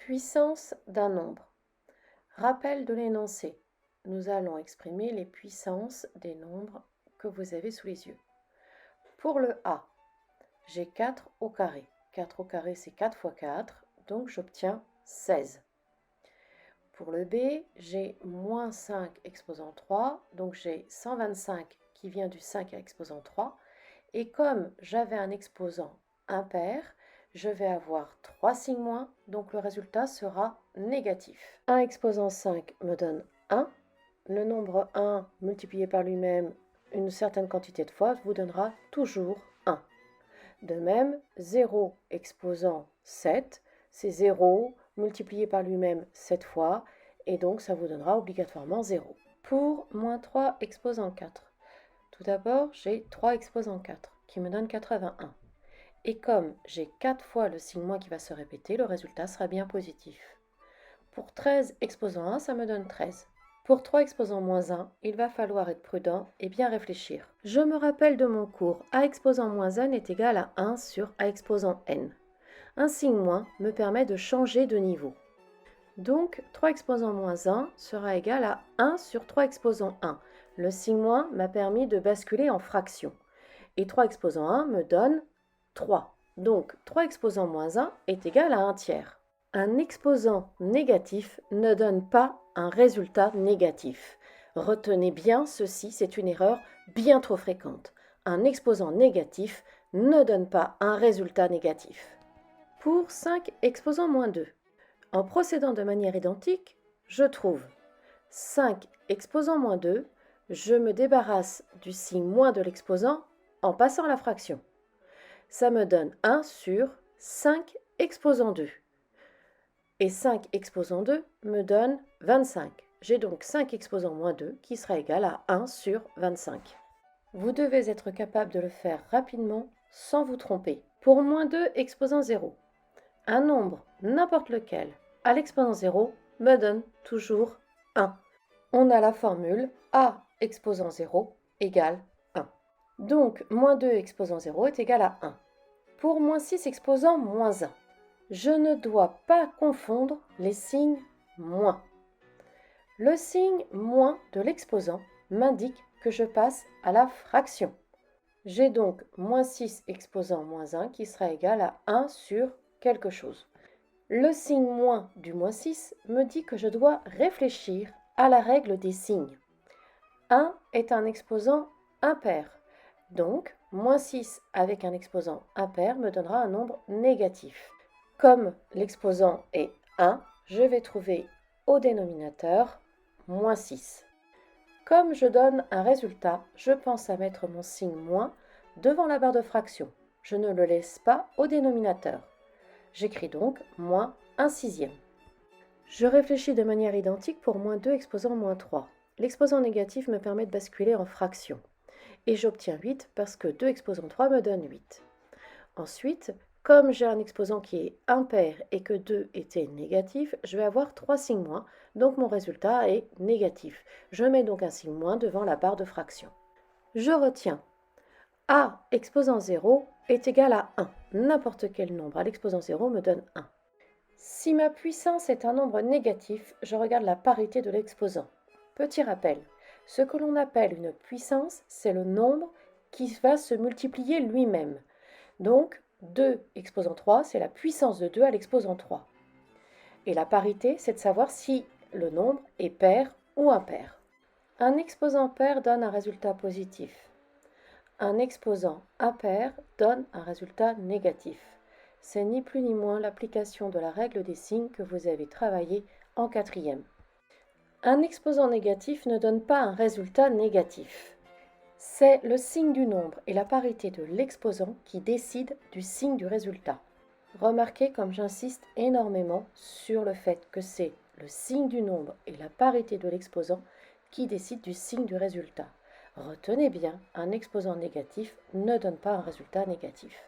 Puissance d'un nombre. Rappel de l'énoncé. Nous allons exprimer les puissances des nombres que vous avez sous les yeux. Pour le A, j'ai 4 au carré. 4 au carré, c'est 4 fois 4, donc j'obtiens 16. Pour le B, j'ai moins 5 exposant 3, donc j'ai 125 qui vient du 5 à exposant 3. Et comme j'avais un exposant impair, je vais avoir 3 signes moins, donc le résultat sera négatif. 1 exposant 5 me donne 1. Le nombre 1 multiplié par lui-même une certaine quantité de fois vous donnera toujours 1. De même, 0 exposant 7, c'est 0 multiplié par lui-même 7 fois, et donc ça vous donnera obligatoirement 0. Pour moins 3 exposant 4, tout d'abord, j'ai 3 exposant 4, qui me donne 81. Et comme j'ai 4 fois le signe moins qui va se répéter, le résultat sera bien positif. Pour 13 exposant 1, ça me donne 13. Pour 3 exposant moins 1, il va falloir être prudent et bien réfléchir. Je me rappelle de mon cours, A exposant moins n est égal à 1 sur A exposant n. Un signe moins me permet de changer de niveau. Donc, 3 exposant moins 1 sera égal à 1 sur 3 exposant 1. Le signe moins m'a permis de basculer en fraction. Et 3 exposant 1 me donne 3. Donc, 3 exposant moins 1 est égal à 1 tiers. Un exposant négatif ne donne pas un résultat négatif. Retenez bien ceci, c'est une erreur bien trop fréquente. Un exposant négatif ne donne pas un résultat négatif. Pour 5 exposant moins 2, en procédant de manière identique, je trouve 5 exposant moins 2, je me débarrasse du signe moins de l'exposant en passant la fraction. Ça me donne 1 sur 5 exposant 2. Et 5 exposant 2 me donne 25. J'ai donc 5 exposant moins 2 qui sera égal à 1 sur 25. Vous devez être capable de le faire rapidement sans vous tromper. Pour moins 2 exposant 0, un nombre, n'importe lequel, à l'exposant 0 me donne toujours 1. On a la formule A exposant 0 égale 1. Donc, moins 2 exposant 0 est égal à 1. Pour moins 6 exposant moins 1, je ne dois pas confondre les signes moins. Le signe moins de l'exposant m'indique que je passe à la fraction. J'ai donc moins 6 exposant moins 1 qui sera égal à 1 sur quelque chose. Le signe moins du moins 6 me dit que je dois réfléchir à la règle des signes. 1 est un exposant impair. Donc, moins 6 avec un exposant impair me donnera un nombre négatif. Comme l'exposant est 1, je vais trouver au dénominateur moins 6. Comme je donne un résultat, je pense à mettre mon signe moins devant la barre de fraction. Je ne le laisse pas au dénominateur. J'écris donc moins 1 sixième. Je réfléchis de manière identique pour moins 2 exposant moins 3. L'exposant négatif me permet de basculer en fraction. Et j'obtiens 8 parce que 2 exposant 3 me donne 8. Ensuite, comme j'ai un exposant qui est impair et que 2 était négatif, je vais avoir 3 signes moins, donc mon résultat est négatif. Je mets donc un signe moins devant la barre de fraction. Je retiens A exposant 0 est égal à 1. N'importe quel nombre à l'exposant 0 me donne 1. Si ma puissance est un nombre négatif, je regarde la parité de l'exposant. Petit rappel, ce que l'on appelle une puissance, c'est le nombre qui va se multiplier lui-même. Donc, 2 exposant 3, c'est la puissance de 2 à l'exposant 3. Et la parité, c'est de savoir si le nombre est pair ou impair. Un exposant pair donne un résultat positif. Un exposant impair donne un résultat négatif. C'est ni plus ni moins l'application de la règle des signes que vous avez travaillé en 4e. Un exposant négatif ne donne pas un résultat négatif. C'est le signe du nombre et la parité de l'exposant qui décident du signe du résultat. Remarquez comme j'insiste énormément sur le fait que c'est le signe du nombre et la parité de l'exposant qui décident du signe du résultat. Retenez bien, un exposant négatif ne donne pas un résultat négatif.